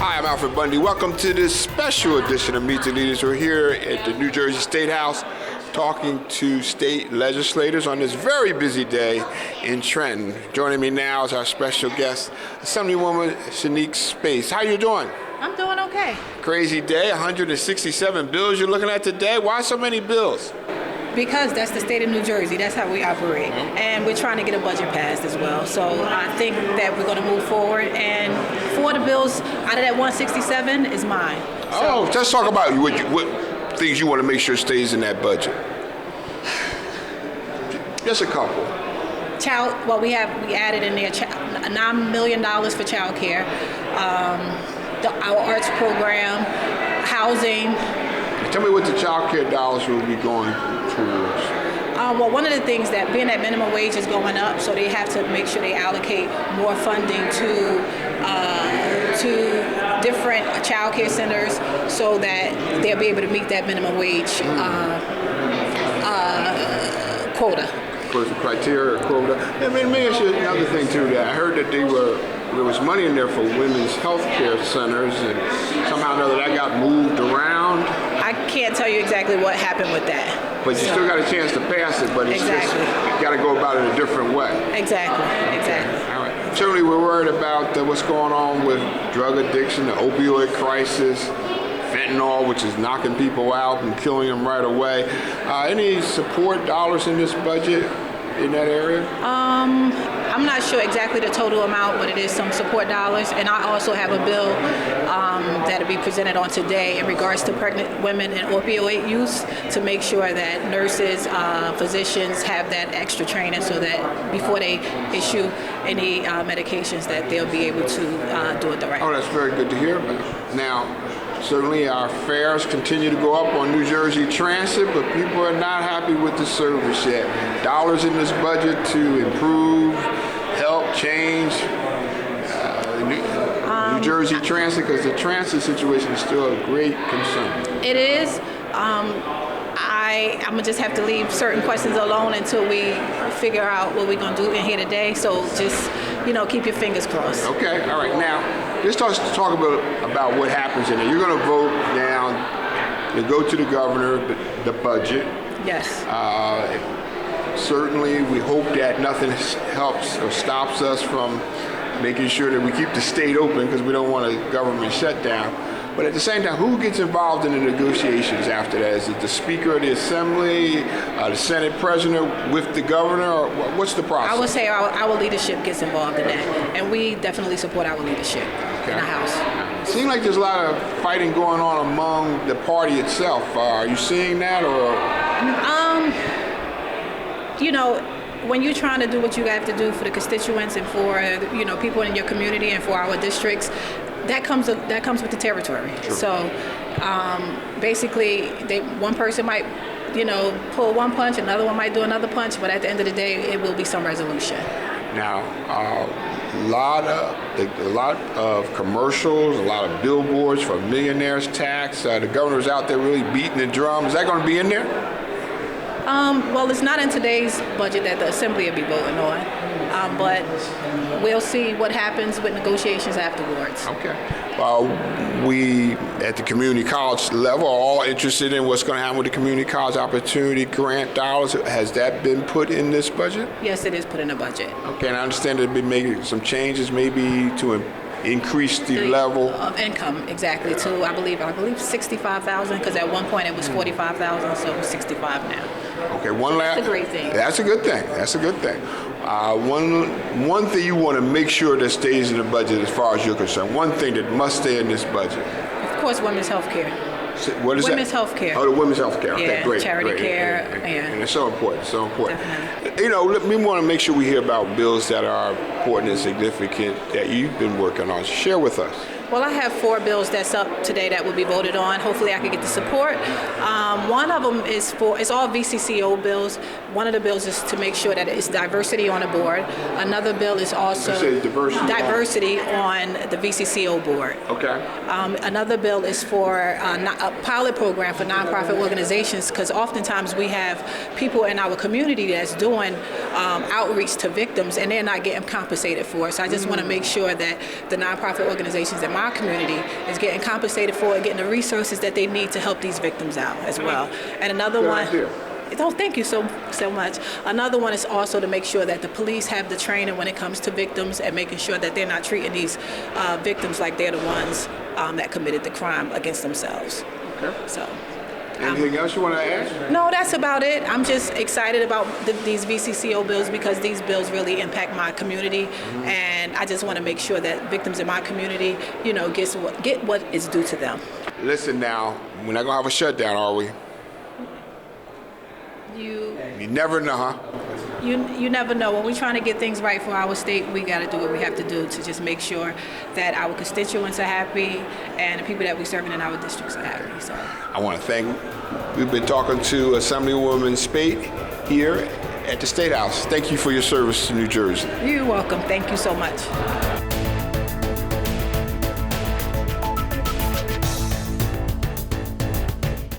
Hi, I'm Alfred Bundy. Welcome to this special edition of Meet the Leaders. We're here at the New Jersey State House talking to state legislators on this very busy day in Trenton. Joining me now is our special guest, Assemblywoman Shanique Speight. How you doing? I'm doing okay. Crazy day, 167 bills you're looking at today. Why so many bills? Because that's the state of New Jersey. That's how we operate. And we're trying to get a budget passed as well. So I think that we're going to move forward. And 4 of the bills out of that 167 is mine. So, let's talk about what things you want to make sure stays in that budget. Just a couple. We added in there $9 million for child care, our arts program, housing. Tell me what the child care dollars will be going towards. Well, one of the things that being that minimum wage is going up, so they have to make sure they allocate more funding to different child care centers so that they'll be able to meet that minimum wage quota. The criteria quota. And let me ask you another thing too. That I heard that there was money in there for women's health care centers, and somehow or another that got moved around. I can't tell you exactly what happened with that. But you still got a chance to pass it, but it's just you got to go about it a different way. Exactly. All right. Certainly, we're worried about what's going on with drug addiction, the opioid crisis, fentanyl, which is knocking people out and killing them right away. Any support dollars in this budget in that area? I'm not sure exactly the total amount, but it is some support dollars. And I also have a bill that'll be presented on today in regards to pregnant women and opioid use to make sure that nurses, physicians have that extra training so that before they issue any medications that they'll be able to do it the right way. Oh, that's very good to hear about. Now, certainly our fares continue to go up on New Jersey Transit, but people are not happy with the service yet. Dollars in this budget to improve, help, change New Jersey Transit, because the transit situation is still a great concern. It is. I'm going to just have to leave certain questions alone until we figure out what we're going to do in here today. So just, keep your fingers crossed. Okay. All right. Now, let's talk about what happens in there. You're going to vote down, you go to the governor, the budget. Yes. Certainly, we hope that nothing helps or stops us from making sure that we keep the state open, because we don't want a government shutdown. But at the same time, who gets involved in the negotiations after that? Is it the Speaker of the Assembly, the Senate President with the governor, or what's the process? I would say our leadership gets involved in that, and we definitely support our leadership in the House. It seems like there's a lot of fighting going on among the party itself. Are you seeing that, or? When you're trying to do what you have to do for the constituents and for people in your community and for our districts, that comes with the territory. Sure. So basically, one person might pull one punch, another one might do another punch, but at the end of the day, it will be some resolution. Now, a lot of commercials, a lot of billboards for millionaires tax. The governor's out there really beating the drum. Is that going to be in there? Well, it's not in today's budget that the Assembly will be voting on, but we'll see what happens with negotiations afterwards. Okay. We, at the community college level, are all interested in what's going to happen with the community college opportunity grant dollars. Has that been put in this budget? Yes, it is put in the budget. Okay, and I understand they've been making some changes maybe to increase the level of income, exactly, to I believe 65,000, because at one point it was 45,000, so 65 now. Okay, That's a great thing. That's a good thing. One thing you want to make sure that stays in the budget, as far as you're concerned. One thing that must stay in this budget. Of course, women's health care. What is women's that? health care. Oh, the women's health care. Okay, yeah, great. Charity great. care. And it's so important. Definitely. We want to make sure we hear about bills that are important and significant that you've been working on. Share with us. Well, I have 4 bills that's up today that will be voted on. Hopefully I can get the support. One of them it's all VCCO bills. One of the bills is to make sure that it's diversity on the board. Another bill is also diversity on the VCCO board. Okay. Another bill is for a pilot program for nonprofit organizations, because oftentimes we have people in our community that's doing outreach to victims and they're not getting compensated for it. So I just want to make sure that the nonprofit organizations that my community is getting compensated for it, getting the resources that they need to help these victims out as well. And another Good one. idea. Oh, thank you so much. Another one is also to make sure that the police have the training when it comes to victims and making sure that they're not treating these victims like they're the ones that committed the crime against themselves. Okay. So. Anything else you want to add? No, that's about it. I'm just excited about these VCCO bills because these bills really impact my community, and I just want to make sure that victims in my community, get what is due to them. Listen now, we're not going to have a shutdown, are we? You never know, huh? You never know. When we're trying to get things right for our state, we got to do what we have to do to just make sure that our constituents are happy and the people that we're serving in our districts are happy. So I want to thank, we've been talking to Assemblywoman Speight here at the State House. Thank you for your service to New Jersey. you're welcome. Thank you so much.